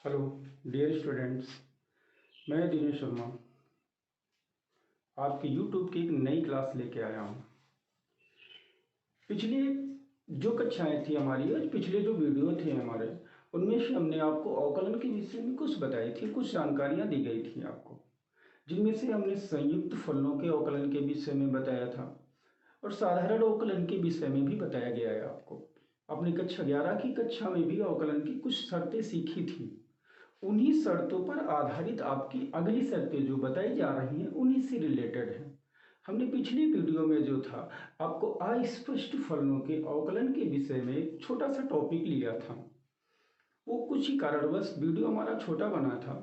Hello dear students, मैं दिनेश शर्मा आपकी YouTube की एक नई क्लास लेके आया हूँ। पिछली जो कक्षाएं थी हमारी और पिछले जो वीडियो थे हमारे, उनमें से हमने आपको अवकलन के विषय में कुछ बताई थी, कुछ जानकारियाँ दी गई थी आपको, जिनमें से हमने संयुक्त फलनों के अवकलन के विषय में बताया था और साधारण अवकलन के विषय में भी बताया गया है आपको। अपनी कक्षा 11 की कक्षा में भी अवकलन की कुछ शर्तें सीखी थी। उन्हीं शर्तों पर आधारित आपकी अगली शर्तें जो बताई जा रही हैं उन्हीं से रिलेटेड हैं। हमने पिछली वीडियो में जो था आपको अस्पष्ट फलनों के अवकलन के विषय में एक छोटा सा टॉपिक लिया था। वो कुछ ही कारणवश वीडियो हमारा छोटा बना था,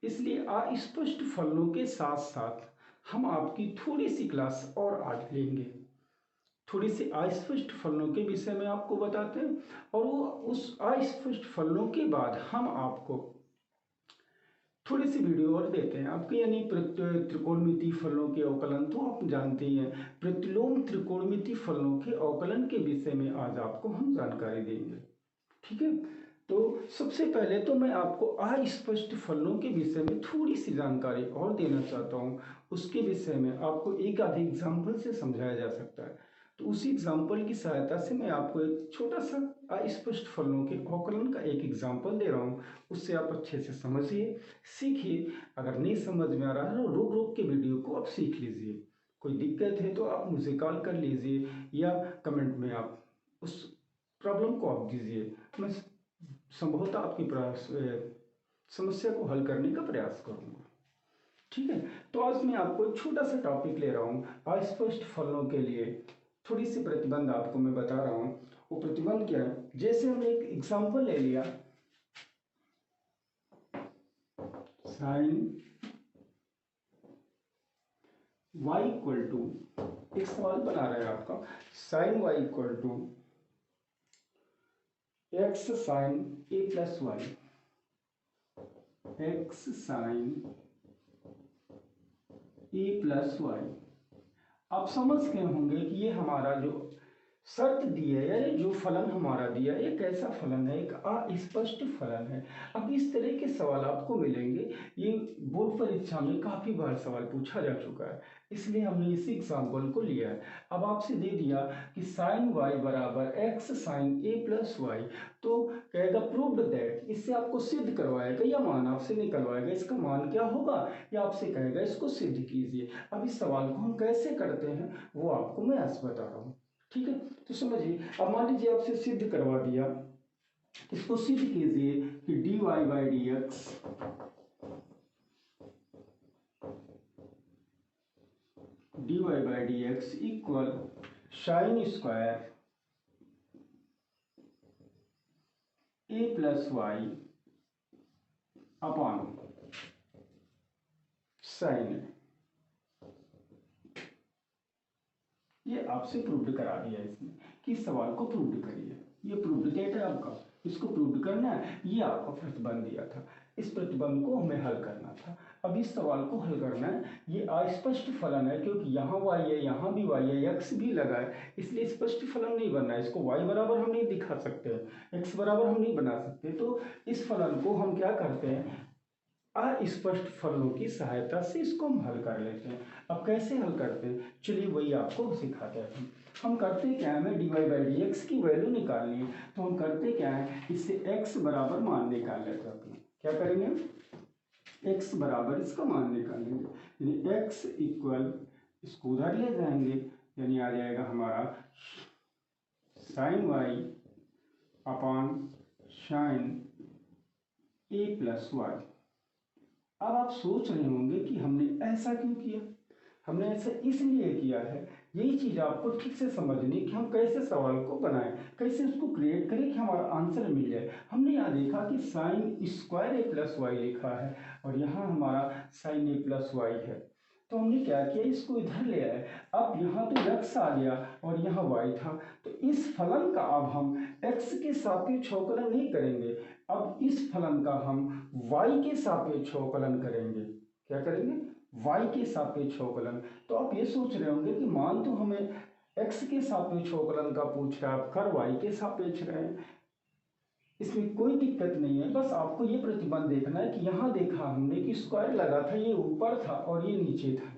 इसलिए अस्पष्ट फलनों के साथ साथ हम आपकी थोड़ी सी क्लास और आगे लेंगे। थोड़ी सी अस्पष्ट फलनों के विषय में आपको बताते हैं और वो उस अस्पष्ट फलनों के बाद हम आपको थोड़ी सी वीडियो और देते हैं आपके, यानी त्रिकोणमिति फलनों के अवकलन तो आप जानते ही हैं। प्रतिलोम त्रिकोणमिति फलनों के अवकलन के विषय में आज आपको हम जानकारी देंगे। ठीक है, तो सबसे पहले तो मैं आपको अस्पष्ट फलनों के विषय में थोड़ी सी जानकारी और देना चाहता हूँ। उसके विषय में आपको एक आधे एग्जाम्पल से समझाया जा सकता है, तो उसी एग्जाम्पल की सहायता से मैं आपको एक छोटा सा अस्पष्ट फलनों के अवकलन का एक एग्जाम्पल दे रहा हूँ। उससे आप अच्छे से समझिए, सीखिए। अगर नहीं समझ में आ रहा है तो रोक रोक के वीडियो को आप सीख लीजिए। कोई दिक्कत है तो आप मुझे कॉल कर लीजिए या कमेंट में आप उस प्रॉब्लम को आप दीजिए। मैं संभवतः आपकी समस्या को हल करने का प्रयास करूंगा। ठीक है, तो आज मैं आपको एक छोटा सा टॉपिक ले रहा हूँ अस्पष्ट फलनों के लिए। थोड़ी सी प्रतिबंध आपको मैं बता रहा हूँ। वो प्रतिबंध क्या है, जैसे हमने एक एग्जाम्पल ले लिया, साइन y इक्वल टू, एक सवाल बना रहा है आपका, sine y equal to X sine A plus Y, X sine A plus Y. आप समझ गए होंगे कि ये हमारा जो शर्त दी है, यानी जो फलन हमारा दिया है, ये कैसा फलन है, एक अस्पष्ट फलन है। अब इस तरह के सवाल आपको मिलेंगे, ये बोर्ड परीक्षा में काफी बार सवाल पूछा जा चुका है, इसलिए हमने इसी एग्जाम्पल को लिया है। अब आपसे दे दिया कि साइन वाई बराबर x sine A plus Y, तो कहेगा प्रूव्ड दैट, इससे आपको सिद्ध करवाएगा या मान आपसे निकलवाएगा, इसका मान क्या होगा या आपसे कहेगा इसको सिद्ध कीजिए। अब इस सवाल को हम कैसे करते हैं वो आपको मैं आज बता रहा हूँ। ठीक है, तो समझिए। अब मान लीजिए आपसे सिद्ध करवा दिया, इसको सिद्ध कीजिए कि dy by D x equal sine square A plus Y upon sine. ये आपसे प्रूव्ड करा दिया इसने कि इस सवाल को प्रूव्ड करिए। ये प्रूव्ड डेट है आपका, इसको प्रूव्ड करना है। ये आपका प्रतिबंध दिया था, इस प्रतिबंध को हमें हल करना था। अब इस सवाल को हल करना है। ये अस्पष्ट फलन है क्योंकि यहाँ y है, यहाँ भी y है, x भी लगा है, इसलिए स्पष्ट फलन नहीं बनना है। इसको y बराबर हम नहीं दिखा सकते, x बराबर हम नहीं बना सकते। तो इस फलन को हम क्या करते हैं, अस्पष्ट फलनों की सहायता से इसको हम हल कर लेते हैं। अब कैसे हल करते हैं, चलिए वही आपको सिखाते हैं। हम करते क्या है, हमें dy बाई डी एक्स की वैल्यू निकालनी है, तो हम करते क्या है, इससे x बराबर मान निकाल लेते हैं। अपना क्या करेंगे, x बराबर इसका मान निकालेंगे, यानी x इक्वल, इसको उधर ले जाएंगे, यानी आ जाएगा हमारा sign Y upon sign A plus Y. अब आप सोच रहे होंगे कि हमने ऐसा क्यों किया। हमने ऐसा इसलिए किया है, यही चीज आपको ठीक से समझनी कि हम कैसे सवाल को बनाएं, कैसे उसको क्रिएट करें कि हमारा आंसर मिल जाए। हमने यहाँ देखा कि sign square A plus Y लिखा है और यहाँ हमारा साइन ए प्लस वाई है, तो हमने क्या किया, इसको इधर ले आए। अब यहाँ तो x आ गया और यहाँ y था, तो इस फलन का अब हम x के सापेक्ष अवकलन नहीं करेंगे, अब इस फलन का हम y के सापेक्ष अवकलन करेंगे। क्या करेंगे, y के सापेक्ष अवकलन। तो आप ये सोच रहे होंगे कि मान तो हमें x के सापेक्ष अवकलन का पूछ रहा है, आप कर y के सापेक्ष रहे हैं, इसमें कोई दिक्कत नहीं है, बस आपको ये प्रतिबंध देखना है कि यहाँ देखा हमने कि स्क्वायर लगा था, ये ऊपर था और ये नीचे था।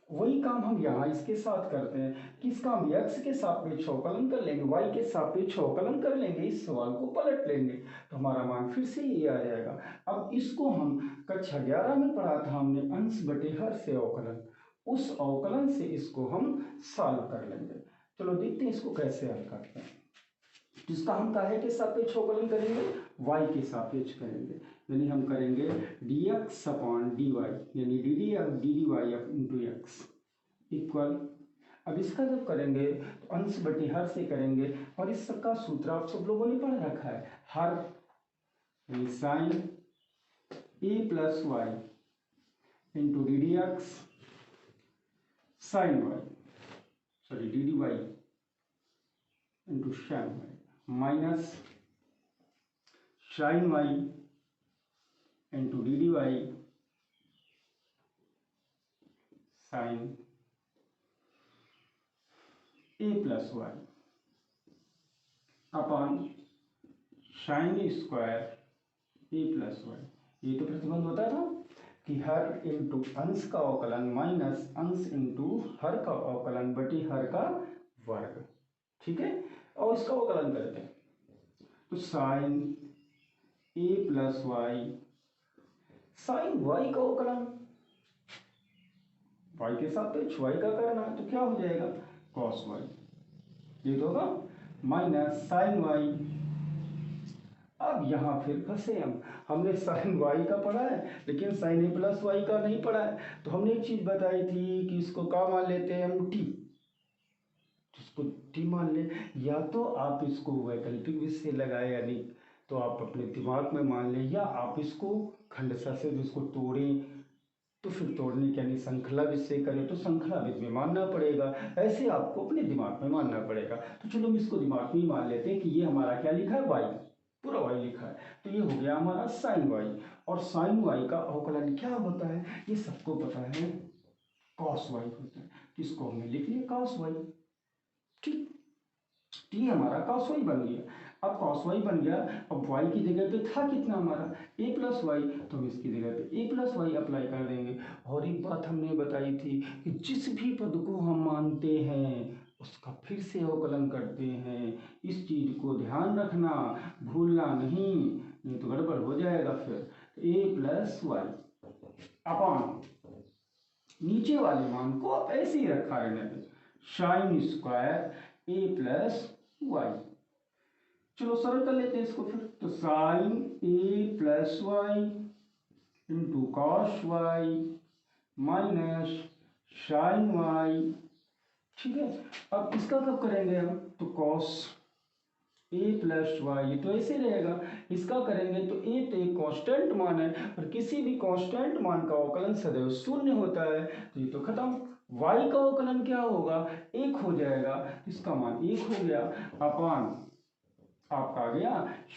वही काम हम यहाँ इसके साथ करते हैं कि इसका हम x के सापेक्ष अवकलन कर लेंगे, y के सापेक्ष अवकलन कर लेंगे, इस सवाल को पलट लेंगे तो हमारा मान फिर से ये आ जाएगा। अब इसको हम कक्षा 11 में पढ़ा था हमने अंश बटे हर से अवकलन, उस अवकलन से इसको हम सॉल्व कर लेंगे। चलो देखते हैं इसको कैसे हल करते हैं। जिसका हम काहे के सापेक्ष अवकलन करेंगे, y के सापेक्ष करेंगे, यानी हम करेंगे dx अपॉन dy यानी D Y into X equal. अब इसका जब करेंगे तो अंश बटे हर से करेंगे और इस सबका सूत्र आप सब लोगों ने पढ़ रखा है, हर sine A plus Y into D D x sine Y, sorry D D Y into sine Y minus sine Y into D D Y sine A plus Y upon sine square A plus Y. ये तो प्रतिबंध होता था कि हर into अंश का अवकलन minus अंश इंटू हर का अवकलन बटी हर का वर्ग, ठीक है। और इसका अवकलन करते हैं तो sine A plus Y sign Y का अवकलन वाई के सापेक्ष वाई का करना है तो क्या हो जाएगा कॉस वाई, ये तो होगा माइनस साइन वाई। अब यहाँ फिर फंसे हमने साइन वाई का पढ़ा है लेकिन साइन ए प्लस वाई का नहीं पढ़ा है, तो हमने एक चीज बताई थी कि इसको क्या मान लेते हैं हम टी, इसको टी मान ले, या तो आप इसको वैकल्पिक विषय लगाए यानी तो आप अपने दिमाग में मान लें, या आप इसको खंडशः से जिसको तोड़ें तो फिर तोड़ने के यानी श्रृंखला विषय करें तो श्रृंखला विधि में मानना पड़ेगा, ऐसे आपको अपने दिमाग में मानना पड़ेगा। तो चलो हम इसको दिमाग में ही मान लेते हैं कि ये हमारा क्या लिखा है वाई, पूरा वाई लिखा है, तो ये हो गया हमारा साइन वाई। और साइन वाई का अवकलन क्या होता है ये सबको पता है, कॉस वाई होता है, इसको हमने लिख लिया कॉस वाई, ठीक। टी हमारा कॉस वाई बन गया। अब कॉस वाई बन गया, अब वाई की जगह पे था कितना हमारा ए प्लस वाई, तो हम इसकी जगह पे ए प्लस वाई अप्लाई कर देंगे। और एक बात हमने बताई थी कि जिस भी पद को हम मानते हैं उसका फिर से अवकलन करते हैं, इस चीज को ध्यान रखना, भूलना नहीं तो गड़बड़ हो जाएगा। फिर ए प्लस वाई अपॉन नीचे वाले मान को आप ऐसे ही रखा रहने दें, sine square A plus Y. चलो सरल कर लेते हैं इसको फिर, तो sine A plus Y into cos Y minus sine Y, ठीक है। अब इसका कब करेंगे हम, तो कॉस ए प्लस वाई तो ऐसे रहेगा, इसका करेंगे तो ए तो एक कांस्टेंट मान है और किसी भी कांस्टेंट मान का अवकलन सदैव शून्य होता है, तो ये तो खत्म। y का अवकलन क्या होगा, एक हो जाएगा, इसका मान एक हो गया अपान आपका आ गया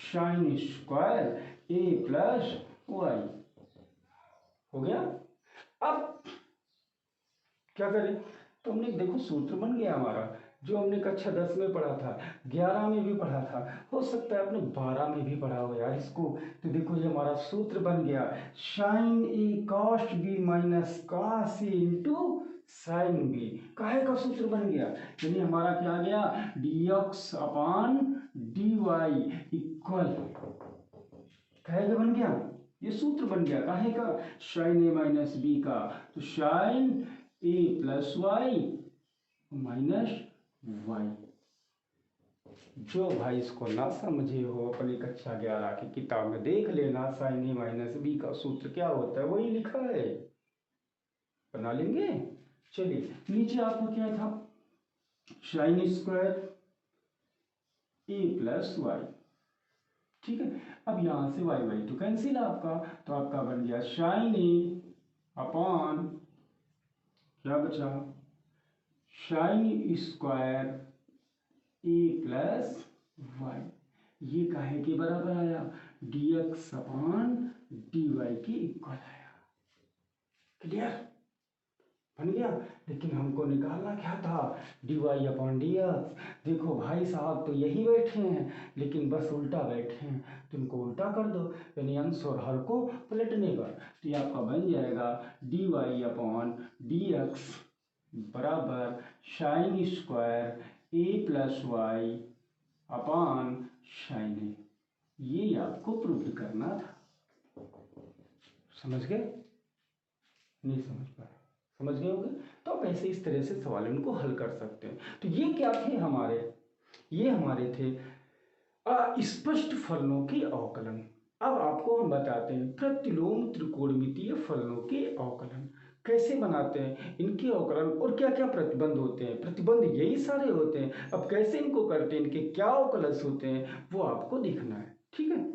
sign square A plus Y हो गया। अब क्या करें, तो हमने देखो सूत्र बन गया हमारा, जो हमने कक्षा 10 में पढ़ा था, 11 में भी पढ़ा था, हो सकता है आपने 12 में भी पढ़ा हो यार इसको। तो देखो ये हमारा सूत्र बन गया, sign A cos B minus cos A into sine B, काहे का सूत्र बन गया, यानी हमारा क्या आ गया dx अपॉन dy इक्वल काहे का बन गया, ये सूत्र बन गया काहे का, साइन ए माइनस बी का, तो sine A plus Y minus Y. जो भाई इसको ना समझे हो अपनी कक्षा 11 की किताब में देख लेना, साइन ए माइनस बी का सूत्र क्या होता है वही लिखा है, बना लेंगे। चलिए नीचे आपको क्या था, sign square A plus Y, ठीक है। अब यहां से वाई वाई तो कैंसिल आपका, तो आपका बन गया साइन ए अपॉन क्या बचा sign square A plus Y, ये काहे के बराबर आया, dx अपॉन dy के इक्वल आया। क्लियर, बन गया। लेकिन हमको निकालना क्या था, dy अपॉन डी एक्स। देखो भाई साहब तो यही बैठे हैं लेकिन बस उल्टा बैठे हैं, तो इनको उल्टा कर दो, यानी अंश और हर को पलटने पर। तो ये आपका बन जाएगा dy अपॉन डी एक्स बराबर sign square A plus Y upon sign ए। ये आपको प्रूव करना था। समझ गए? नहीं समझ पाए? समझ गए होंगे। तो आप ऐसे इस तरह से सवाल इनको हल कर सकते हैं। तो ये क्या थे हमारे, ये हमारे थे स्पष्ट फलनों के अवकलन। अब आपको हम बताते हैं प्रतिलोम त्रिकोणमितीय फलनों के अवकलन कैसे बनाते हैं, इनके अवकलन और क्या क्या प्रतिबंध होते हैं। प्रतिबंध यही सारे होते हैं। अब कैसे इनको करते हैं, इनके क्या अवकलज होते हैं, वो आपको दिखना है। ठीक है।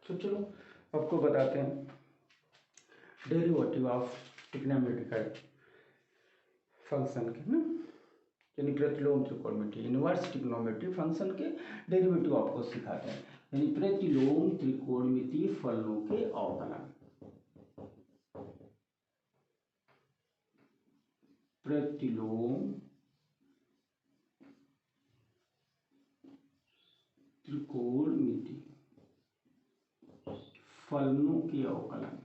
तो चलो आपको बताते हैं डेरिवेटिव ऑफ ट्रिग्नोमेट्रिकल फंक्शन के ना, यानी प्रतिलोम त्रिकोणमिति इनवर्स ट्रिग्नोमेट्री फंक्शन के डेरिवेटिव आपको सिखाते हैं, यानी प्रतिलोम त्रिकोणमितीय फलनों के अवकलन। प्रतिलोम त्रिकोणमिति फलनों के अवकलन।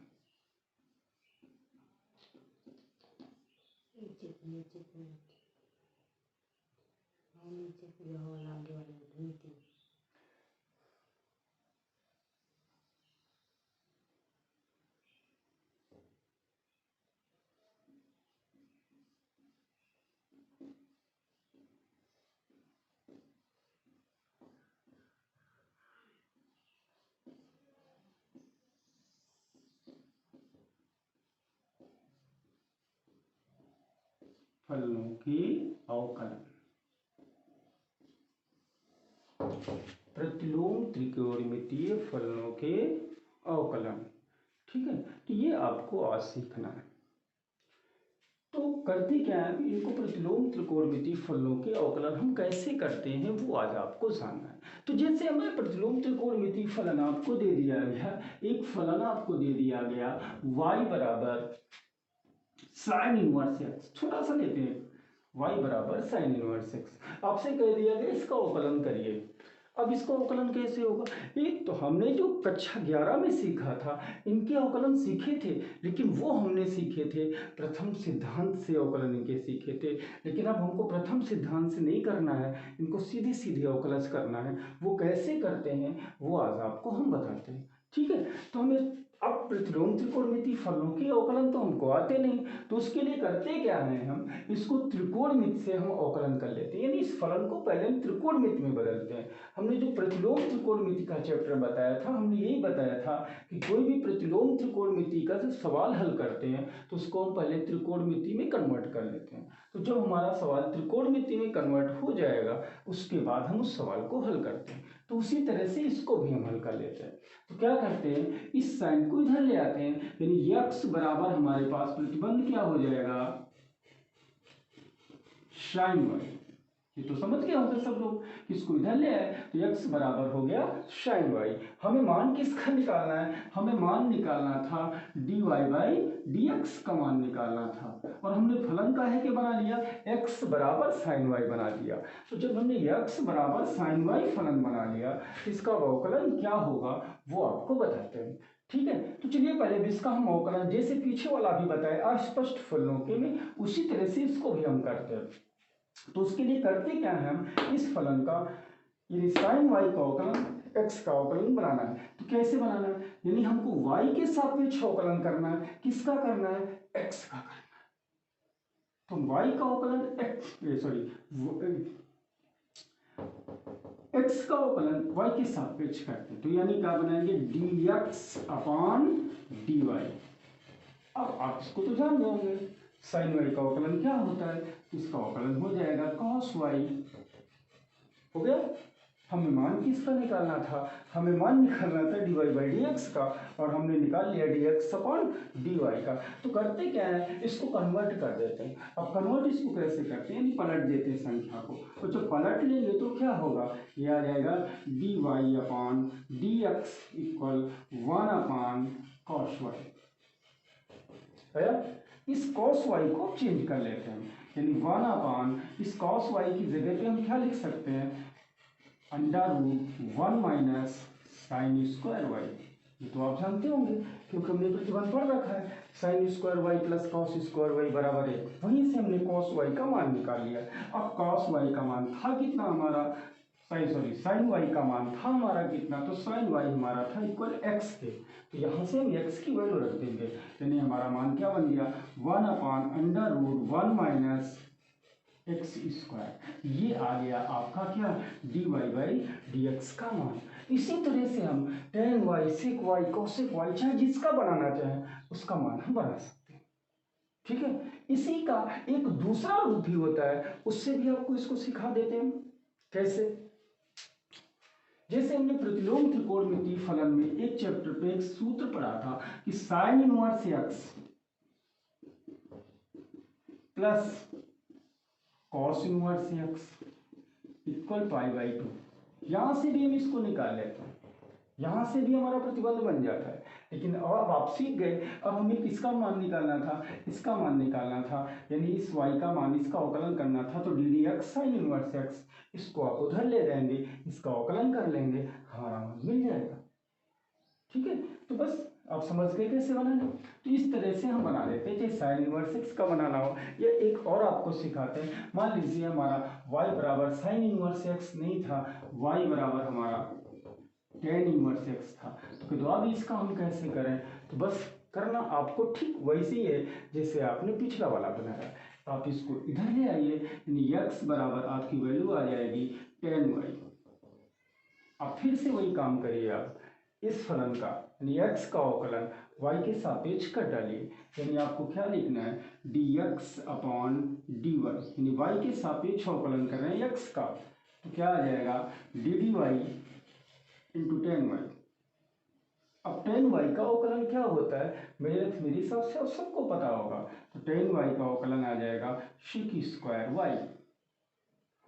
फलनों के अवकलन, प्रतिलोम त्रिकोणमितीय फलनों के अवकलन। ठीक है। तो ये आपको आज सीखना है। तो करते क्या है, इनको प्रतिलोम त्रिकोणमितीय फलनों के अवकलन हम कैसे करते हैं वो आज आपको जानना है। तो जैसे हमें प्रतिलोम त्रिकोणमितीय फलन आपको दे दिया गया, एक फलन आपको दे दिया गया y बराबर साइन इनवर्स एक्स, छोटा सा लेते हैं, y बराबर साइन इनवर्स एक्स। आपसे कह दिया गया इसका अवकलन करिए। अब इसका अवकलन कैसे होगा, एक तो हमने जो कक्षा 11 में सीखा था इनके अवकलन सीखे थे, लेकिन वो हमने सीखे थे प्रथम सिद्धांत से अवकलन इनके सीखे थे। लेकिन अब हमको प्रथम सिद्धांत से नहीं करना है, इनको सीधे सीधे अवकलज करना है। वो कैसे करते हैं वो आज आपको हम बताते हैं। ठीक है। तो हमें अब प्रतिलोम त्रिकोणमितीय फलनों के अवकलन तो हमको आते नहीं, तो उसके लिए करते क्या है, हम इसको त्रिकोणमिति से हम अवकलन कर लेते हैं, यानी इस फलन को पहले हम त्रिकोणमिति में बदलते हैं। हमने जो प्रतिलोम त्रिकोणमिति का चैप्टर बताया था, हमने यही बताया था कि कोई भी प्रतिलोम त्रिकोणमिति का जब सवाल हल करते हैं तो उसको हम पहले त्रिकोणमिति में कन्वर्ट कर लेते हैं। तो जब हमारा सवाल त्रिकोणमिति में कन्वर्ट हो जाएगा उसके बाद हम उस सवाल को हल करते हैं। तो उसी तरह से इसको भी हम हल कर लेते हैं। तो क्या करते हैं, इस साइन को इधर ले आते हैं, यानी x बराबर हमारे पास प्रतिबंध क्या हो जाएगा, साइन y। ये तो समझ गए होंगे सब लोग, इसको इधर ले आए तो x बराबर हो गया साइन y। हमें मान किसका निकालना है, हमें मान निकालना था dy बाई dx का मान निकालना था, और हमने फलन का है कि बना लिया, x बराबर साइन y बना दिया। तो जब हमने x बराबर साइन y फलन बना लिया, इसका अवकलन क्या होगा वो आपको बताते हैं। ठीक है। तो चलिए पहले इसका हम अवकलन जैसे पीछे वाला भी बताया अस्पष्ट फलनों के में, उसी तरह से इसको भी हम करते हैं। तो उसके लिए करते क्या है, हम इस फलन का यानी साइन y का अवकलन x का अवकलन बनाना है। तो कैसे बनाना है, यानी हमको y के सापेक्ष अवकलन करना है, किसका करना है, x का करना है। तो y का अवकलन x का अवकलन y के सापेक्ष करते हैं, तो यानी क्या बनाएंगे, dx अपॉन dy। अब आप इसको तो जान गए होंगे साइन y का अवकलन क्या होता है, इसका अवकलन हो जाएगा cos y, हो गया हमें मान किसका निकालना था, हमें मान निकालना था dy बाई डी एक्स का, और हमने निकाल लिया dx अपॉन dy का। तो करते क्या है, इसको कन्वर्ट कर देते हैं। अब कन्वर्ट इसको कैसे करते हैं, पलट देते हैं संख्या को। तो जब पलट लेंगे तो क्या होगा, ये आ जाएगा dy upon D x equal 1 upon cos Y. इस कॉस वाई को चेंज कर लेते हैं, यानी 1 अपॉन इस कॉस वाई की जगह पे हम क्या लिख सकते हैं, under root 1 minus sine square Y. ये तो आप जानते होंगे क्योंकि हमने प्रतिबंध पढ़ रखा है, sine square Y plus cos square Y बराबर है। वहीं से हमने कॉस वाई का मान निकाल लिया। अब कॉस वाई का मान था कितना हमारा, साइन वाई का मान था हमारा कितना, तो साइन वाई हमारा था इक्वल एक्स के। तो यहाँ से हम एक्स की वैल्यू रख देंगे, यानी हमारा मान क्या बन गया, 1 upon under root 1 minus x square. ये आ गया आपका क्या, D Y by D x का मान। इसी तरह से हम tan Y sec Y cosec Y चाहे जिसका बनाना चाहें उसका मान हम बना सकते हैं। ठीक है, इसी का एक दूसरा रूप भी होता है, उससे भी आपको इसको सिखा देते हैं। कैसे, जैसे हमने प्रतिलोम त्रिकोणमितीय फलन में एक चैप्टर पे एक सूत्र पढ़ा था कि sign inverse x plus cos inverse x equal pi by 2। यहां से भी हम इसको निकाल लेते हैं, यहां से भी हमारा प्रतिबंध बन जाता है। लेकिन अब आप सीख गए, अब हमें किसका मान निकालना था, इसका मान निकालना था, यानी इस y का मान इसका अवकलन करना था। तो D D x sine inverse x, इसको आप उधर ले जाएंगे, इसका अवकलन कर लेंगे, हमारा मान मिल जाएगा। ठीक है, तो बस आप समझ गए कैसे बनाना। तो इस तरह से हम बना लेते हैं, चाहे साइन इनवर्स एक्स का बनाना हो या एक और आपको सिखाते हैं। मान लीजिए हमारा y बराबर साइन इनवर्स एक्स नहीं था, y बराबर हमारा टेन इनवर्स एक्स था। तो अब इसका हम कैसे करें, तो बस करना आपको ठीक वैसे ही है जैसे आपने पिछला वाला बनाया। आप इसको इधर ले आइए, यानी x बराबर आपकी वैल्यू आ जाएगी टेन वाई। अब फिर से वही काम करिए, आप इस फलन का यानी x का अवकलन y के सापेक्ष कर डालिए, यानी आपको क्या लिखना है, dx अपॉन dy, यानी y के सापेक्ष अवकलन कर रहे हैं x का, तो क्या आ जाएगा D D Y into tan Y. अब टेन वाई का अवकलन क्या होता है, मेरे हिसाब से अब सबको पता होगा। तो टेन वाई का अवकलन आ जाएगा सेक स्क्वायर वाई।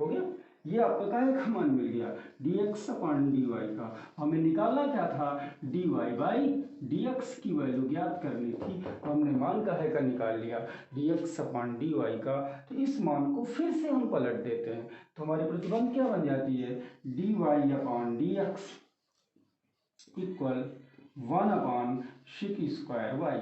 हो गया, ये आपका काय का मान मिल गया, dx अपॉन dy का। हमें निकालना क्या था, dy बाई dx की वैल्यू ज्ञात करनी थी, हमने मान का है का निकाल लिया, dx अपॉन dy का। तो इस मान को फिर से हम पलट देते हैं, तो हमारी प्रतिबंध क्या बन जाती है, dy upon dx equal 1 upon sec square Y.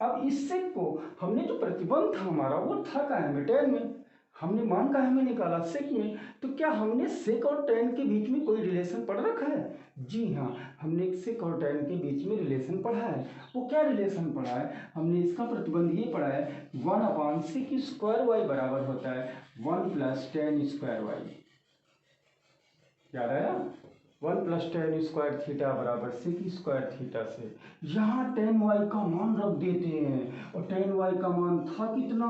अब इस सेक को हमने जो प्रतिबंध था हमारा वो था काय में, टेन में, हमने मान काय में निकाला सेक में। तो क्या हमने सेक और टेन के बीच में कोई रिलेशन पढ़ रखा है, जी हाँ, हमने सेक और टेन के बीच में रिलेशन पढ़ा है। वो क्या रिलेशन पढ़ा है, हमने इसका प्रतिबंध ये पढ़ा है 1 अपॉन सेक स्क्वायर वाई बराबर होता है 1 प्लस टेन स्क्वायर वाई। याद आया, 1 प्लस टेन स्क्वायर थीटा बराबर सेक स्क्वायर थीटा से यहाँ टेन वाई का मान रख देते हैं, और टेन वाई का मान था कितना,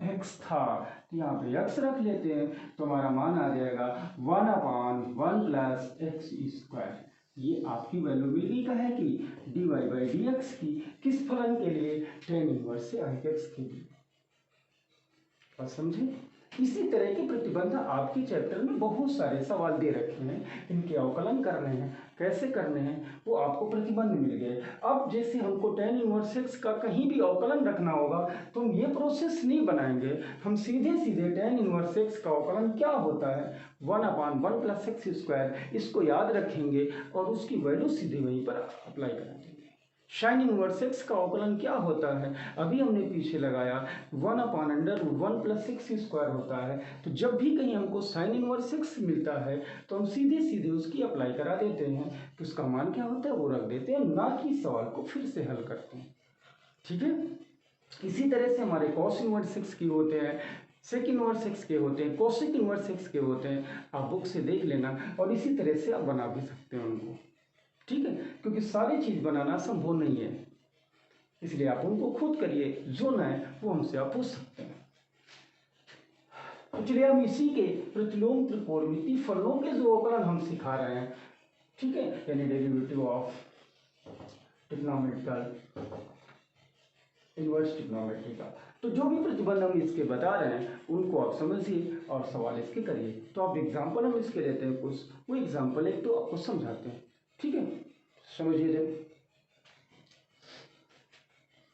x था, तो यहाँ पे x रख लेते हैं, तो हमारा मान आ जाएगा 1 अपॉन 1 प्लस एक्स स्क्वायर। ये आपकी वैल्यू मिल गई का है कि D Y by D X की, किस फलन के लिए, टेन इनवर्स से आई एक्स के लिए। और समझे, इसी तरह के प्रतिबंध आपके चैप्टर में बहुत सारे सवाल दे रखे हैं, इनके अवकलन करने हैं, कैसे करने हैं वो आपको प्रतिबंध मिल गए। अब जैसे हमको टेन इनवर्स एक्स का कहीं भी अवकलन रखना होगा तो हम ये प्रोसेस नहीं बनाएंगे, हम सीधे सीधे टेन इनवर्स एक्स का अवकलन क्या होता है 1 अपॉन 1 प्लस एक्स स्क्वायर, इसको याद रखेंगे और उसकी वैल्यू सीधे वहीं पर अप्लाई करा देंगे। साइन इनवर्स एक्स का अवकलन क्या होता है, अभी हमने पीछे लगाया 1 upon under root 1 plus X square होता है। तो जब भी कहीं हमको साइन इनवर्स एक्स मिलता है तो हम सीधे सीधे उसकी अप्लाई करा देते हैं कि उसका मान क्या होता है वो रख देते हैं, ना कि सवाल को फिर से हल करते हैं। ठीक है, इसी तरह से हमारे कॉस इनवर्स एक्स के होते हैं, सेक इनवर्स एक्स के होते हैं, कोसेक इनवर्स एक्स के होते हैं, आप बुक से देख लेना और इसी तरह से आप बना भी सकते हैं उनको। ठीक है, क्योंकि सारी चीज बनाना संभव नहीं है, इसलिए आप उनको खुद करिए, जो ना है वो हमसे आप पूछ सकते हैं। तो चलिए हम इसी के प्रतिलोम त्रिकोणमिति फलनों के जो अवकलन हम सिखा रहे हैं, ठीक है, यानी derivative of trigonometrical inverse trigonometry का। तो जो भी प्रतिबंध हम इसके बता रहे हैं उनको आप समझिए और सवाल इसके करिए। तो आप एग्जाम्पल हम इसके लेते हैं कुछ, वो एग्जाम्पल एक तो आपको समझाते हैं, ठीक है, समझिए जब।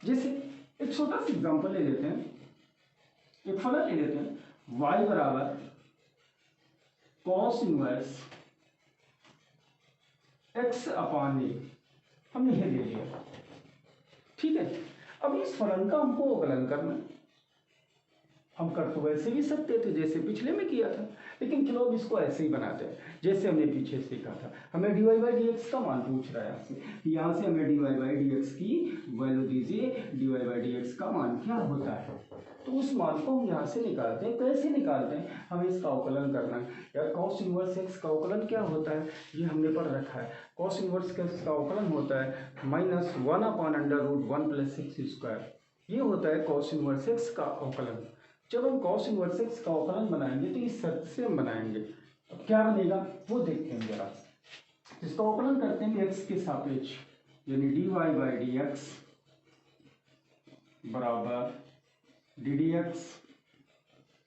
जैसे एक छोटा सा एग्जाम्पल ले लेते हैं, एक फलन ले लेते हैं y बराबर कॉस इनवर्स x अपान ए, हमने ये ले लिया, ठीक है। अब इस फलन का हमको अवकलन करना है। हम कर तो वैसे भी सकते थे जैसे पिछले में किया था, लेकिन चलो अब इसको ऐसे ही बनाते हैं जैसे हमने पीछे सीखा था। हमें dy बाई डी एक्स का मान पूछ रहा है, यहाँ से हमें dy बाई डी एक्स की वैल्यू दीजिए, dy बाई डी एक्स का मान क्या होता है, तो उस मान को हम यहाँ से निकालते हैं। कैसे निकालते हैं, हमें इसका अवकलन करना है। यार कॉस इनवर्स एक्स का अवकलन क्या होता है, ये हमने पढ़ रखा है। कॉस इनवर्स एक्स का अवकलन होता है -1 upon under root 1 plus X square, ये होता है कॉस इनवर्स एक्स का अवकलन। जब हम कॉस इनवर्स एक्स का अवकलन बनाएंगे तो इस शर्त से हम बनाएंगे। अब क्या बनेगा वो देखते हैं जरा। इसका अवकलन करते हैं एक्स के सापेक्ष, यानी dy बाई डी एक्स बराबर D D X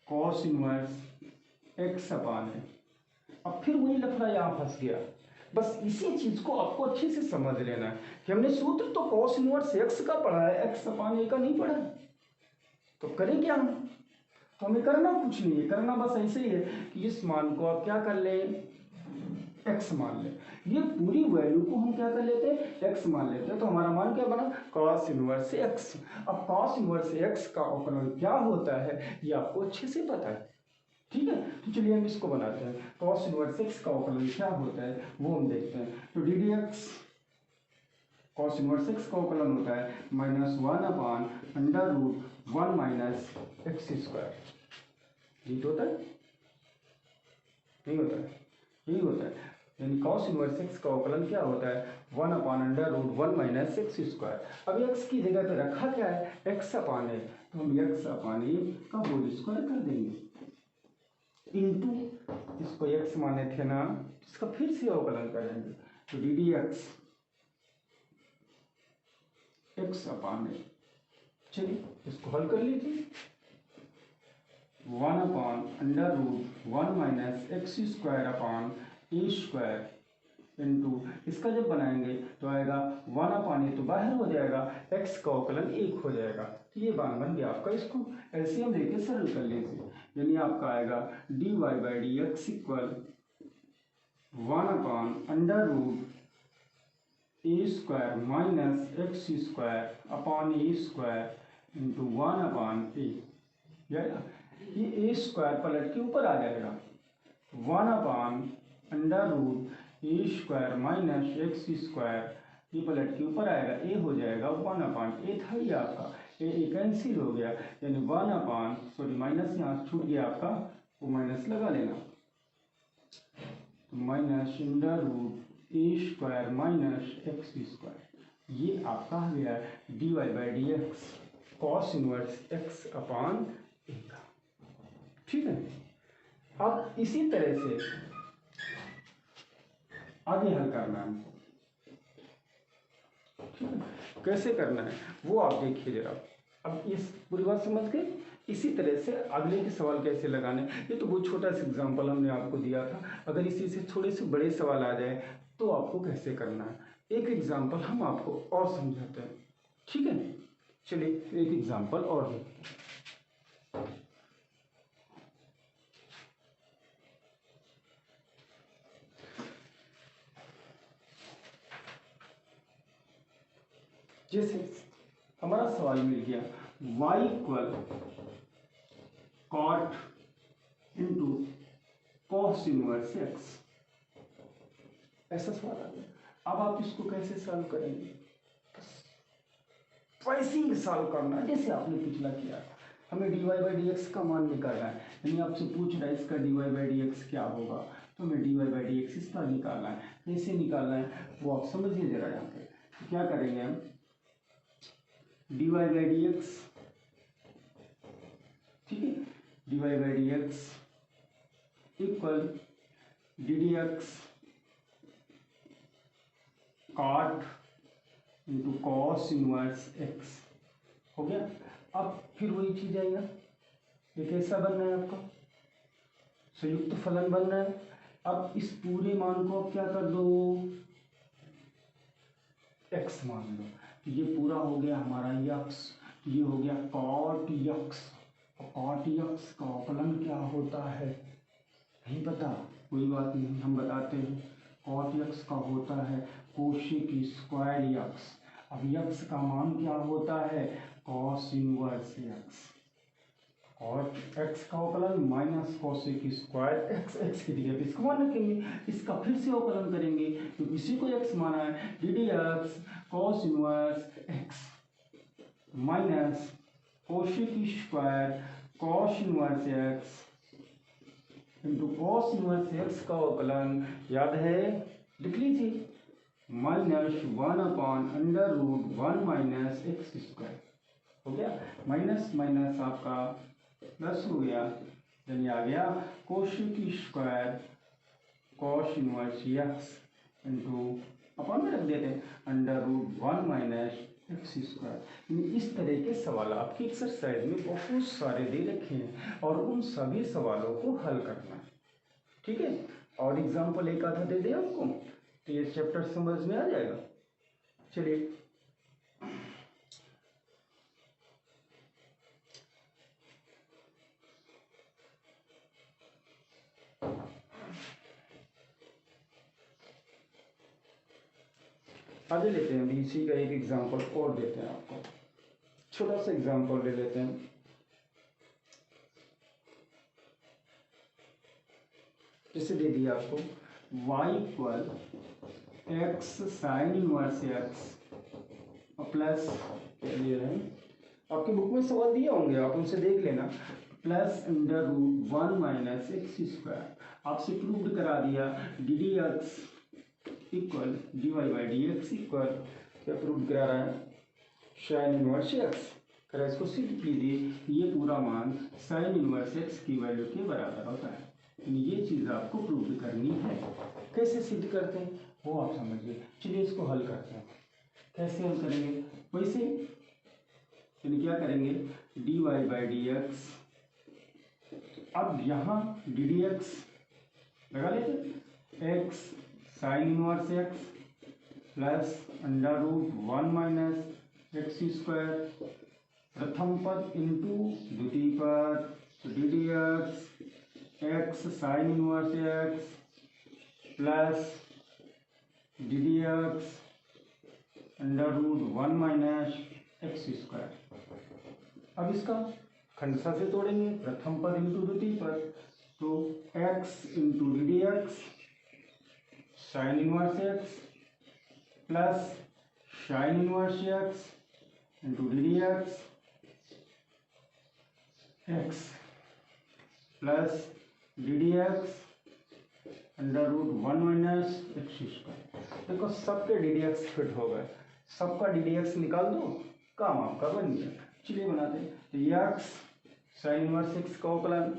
cos inverse X upon है। अब फिर वही लफड़ा यहाँ फंस गया। बस इसी चीज को आपको अच्छे से समझ लेना है कि हमने सूत्र तो कॉस इनवर्स एक्स का पढ़ा है, एक्स अपान ए का नहीं पढ़ा। तो करें क्या हम, तो हमें करना कुछ नहीं है, करना बस ऐसे ही है कि इस मान को आप क्या कर लें, x मान लें। ये पूरी वैल्यू को हम क्या कर लेते हैं, x मान लेते हैं। तो हमारा मान क्या बना, cos इनवर्स x। अब cos इनवर्स x का अवकलन क्या होता है ये आपको अच्छे से पता है, ठीक है। तो चलिए हम इसको बनाते हैं। cos इनवर्स x का अवकलन क्या होता है वो हम देखते हैं। तो D D X cos inverse X का अवकलन होता है -1 upon under root 1 minus x square. ये होता है, नहीं होता है, यही होता है। यानी कॉस इनवर्स एक्स का अवकलन क्या होता है, 1 upon under root 1 minus x square. अब एक्स की जगह पे रखा क्या है, एक्स अपान ए, तो हम एक्स अपान ए का होल स्क्वायर कर देंगे इंटू, इसको एक्स माने थे ना, इसका फिर से अवकलन करेंगे। तो D D X X upon A, चलिए इसको हल कर लीजिए। 1 upon under root 1 minus x square upon A square into, इसका जब बनाएंगे तो आएगा 1 अपान ए तो बाहर हो जाएगा, x का अवकलन 1 हो जाएगा। तो ये मान बन गया आपका, इसको एलसीएम लेके सरल कर लीजिए। यानी आपका आएगा dy by D x equal 1 upon under root A square minus x square upon A square into 1 upon A. ये ए स्क्वायर पलट के ऊपर आ जाएगा, 1 upon under root A square minus x square, ये पलट के ऊपर आएगा, ए हो जाएगा 1 अपान ए था ही आपका, ए कैंसिल हो गया, यानी 1 अपान सॉरी माइनस यहाँ छूट गया आपका, वो माइनस लगा लेना, minus under root A square minus x square. ये आपका आ गया D Y by D X cos inverse X upon A का, ठीक है। अब इसी तरह से आगे हल करना है हमको, ठीक है। कैसे करना है वो आप देखिए जरा। अब इस पूरी बात समझ गए। इसी तरह से अगले के सवाल कैसे लगाने, ये तो बहुत छोटा सा एग्जांपल हमने आपको दिया था। अगर इसी से थोड़े से बड़े सवाल आ जाए तो आपको कैसे करना है, एक एग्जांपल हम आपको और समझाते हैं, ठीक है। चलिए एक एग्जांपल और देखते हैं। जैसे हमारा सवाल मिल गया y equal cot into cos inverse X, ऐसा सवाल आ गया। अब आप इसको कैसे सॉल्व करेंगे, वैसे ही सॉल्व करना है जैसे आपने पिछला किया था। हमें d Y by D x का मान निकालना है, यानी आपसे पूछ रहा है इसका d Y by D x क्या होगा, तो हमें d Y by D x इसका निकालना है। कैसे निकालना है वो आप समझिए जरा यहाँ पे। तो क्या करेंगे हम, d Y by D x, ठीक है, dy by dx equal d D x cot into cos inverse x हो गया। अब फिर वही चीज आएगा, ये कैसा बनना है आपका, संयुक्त फलन बनना है। अब इस पूरे मान को अब क्या कर दो, x मान लो, तो ये पूरा हो गया हमारा यक्स, ये हो गया कॉट यक्स। कॉट यक्स का अवकलन क्या होता है नहीं पता, कोई बात नहीं, हम बताते हैं। कॉट यक्स का होता है कोशिक स्क्वायर यक्स। अब यक्स का मान क्या होता है, कॉस इनवर्स यक्स। और एक्स का अवकलन minus cosec square x, x की जगह पे इसको मान रखेंगे, इसका फिर से अवकलन करेंगे तो इसी को एक्स माना है, D D X cos inverse x minus cosec square cos inverse x into cos inverse X का अवकलन याद है, लिख लीजिए, माइनस 1/√1 माइनस एक्स स्क्वायर हो गया, माइनस माइनस आपका प्लस हो गया, यानी आ गया cosec square cos inverse x into upon में रख देते हैं √1 माइनस एक्स स्क्वायर। इस तरह के सवाल आपकी एक्सरसाइज में बहुत सारे दे रखे हैं और उन सभी सवालों को हल करना है, ठीक है। और एग्जाम्पल एक आधा दे दे आपको तो ये चैप्टर समझ में आ जाएगा। चलिए आगे लेते हैं, अभी इसी का एक एग्जाम्पल और देते हैं आपको, छोटा सा एग्जाम्पल ले लेते हैं। जैसे दे दिया आपको y equal X sine inverse x plus दे रहे हैं, आपकी बुक में सवाल दिए होंगे, आप उनसे देख लेना, प्लस √1 माइनस एक्स स्क्वायर। आपसे प्रूव्ड करा दिया d D x equal d Y by D x equal क्या प्रूव करा रहा है, साइन इनवर्स एक्स करा, इसको सिद्ध कीजिए ये पूरा मान साइन इनवर्स एक्स की वैल्यू के बराबर होता है। ये चीज़ आपको प्रूव करनी है, कैसे सिद्ध करते हैं वो आप समझिए। चलिए इसको हल करते हैं, कैसे हल करेंगे, वैसे यानी क्या करेंगे, d Y by D x, अब यहाँ डी डी एक्स लगा लेते, x sine inverse x plus √1 minus x square, प्रथम पद इंटू द्वितीय पद, d D x sine inverse x plus d D x √1 minus x square. अब इसका खंडसा से तोड़ेंगे, प्रथम पद इंटू द्वितीय पद, तो x into D D x sine inverse x plus sign inverse x into D D x plus d D x √1 minus x square. देखो सबके डी डी एक्स फिट हो गए, सबका डी डी एक्स निकाल दो, काम आपका बन गया। चलिए बनाते हैं, तो एक्स साइन इनवर्स एक्स का अवकलन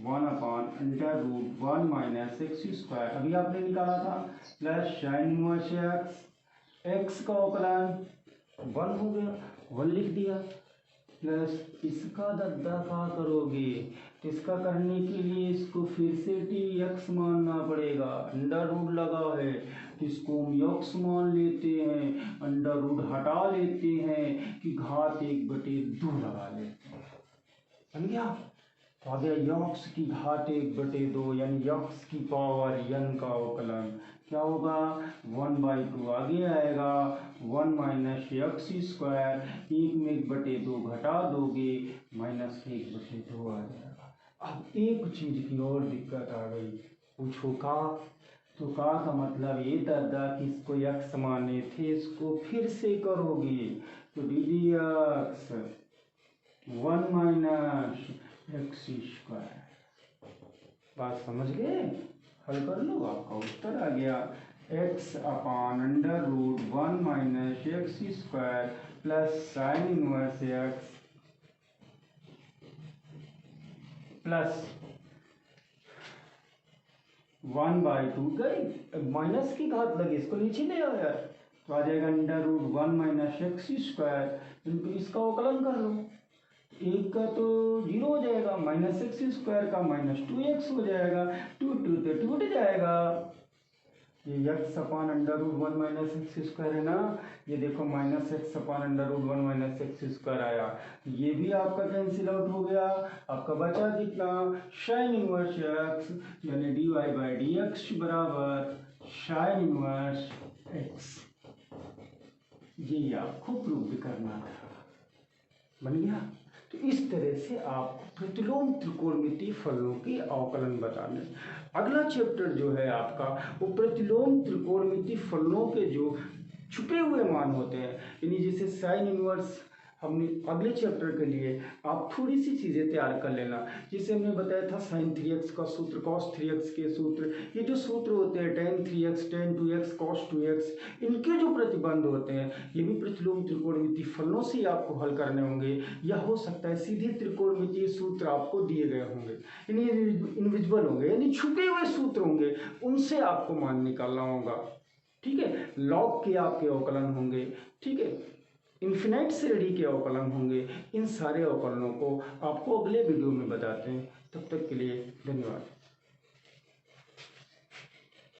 1/√1 माइनस एक्स स्क्वायर, अभी आपने निकाला था, plus sign inverse x, x का अवकलन 1 हो गया, 1 लिख दिया, प्लस इसका दद्दा क्या करोगे, तो इसका करने के लिए इसको फिर से टी एक्स मानना पड़ेगा, अंडर रूट लगा है तो इसको हम यक्स मान लेते हैं, अंडर रूट हटा लेते हैं कि घात 1/2 लगा लेते हैं, समझ गया। तो आ गया यक्स की घात 1/2 यानी यक्स की पावर n का अवकलन क्या होगा, 1/2 आगे आएगा, 1 माइनस एक्स स्क्वायर, 1 में 1/2 घटा दोगे माइनस 1/2 आ जाएगा। अब एक चीज की और दिक्कत आ गई, पूछो का, तो का मतलब ये दादा कि इसको यक्स माने थे, इसको फिर से करोगे तो D D x 1 minus x square, बात समझ गए, हल कर लो, आपका उत्तर आ गया x/√1 minus x square plus sign inverse x plus 1/2 गई, माइनस की घात लगी, इसको नीचे ले आओ यार, तो आ जाएगा √1 माइनस एक्स स्क्वायर इंटू इसका अवकलन कर लो। एक का तो 0 हो जाएगा, माइनस एक्स स्क्वायर का -2x हो जाएगा, 2 2 तो टूट जाएगा। ये x अपान √1 माइनस एक्स स्क्वायर है ना, ये देखो -x अपान √1 माइनस एक्स स्क्वायर आया, ये भी आपका कैंसिल आउट हो गया। आपका बचा कितना, साइन इनवर्स x यानी dy/dx बराबर साइन इनवर्स x। ये आपको प्रूव भी करना था, बन गया। तो इस तरह से आपको प्रतिलोम त्रिकोणमितीय फलनों के अवकलन बताने। अगला चैप्टर जो है आपका वो प्रतिलोम त्रिकोणमितीय फलनों के जो छुपे हुए मान होते हैं, यानी जैसे साइन इनवर्स, हमने अगले चैप्टर के लिए आप थोड़ी सी चीज़ें तैयार कर लेना। जैसे हमने बताया था साइन 3x का सूत्र, कॉस 3x के सूत्र, ये जो सूत्र होते हैं tan 3x, tan 2x, cos 2x, इनके जो प्रतिबंध होते हैं ये भी प्रतिलोम त्रिकोणमितीय फलनों से ही आपको हल करने होंगे, या हो सकता है सीधे त्रिकोणमितीय सूत्र आपको दिए गए होंगे, यानी इनविजिबल होंगे, यानी छुपे हुए सूत्र होंगे, उनसे आपको मान निकालना होगा। ठीक है, लॉग के आपके अवकलन होंगे, ठीक है, इन्फिनाइट श्रेणी के अवकलन होंगे। इन सारे अवकलनों को आपको अगले वीडियो में बताते हैं। तब तक के लिए धन्यवाद।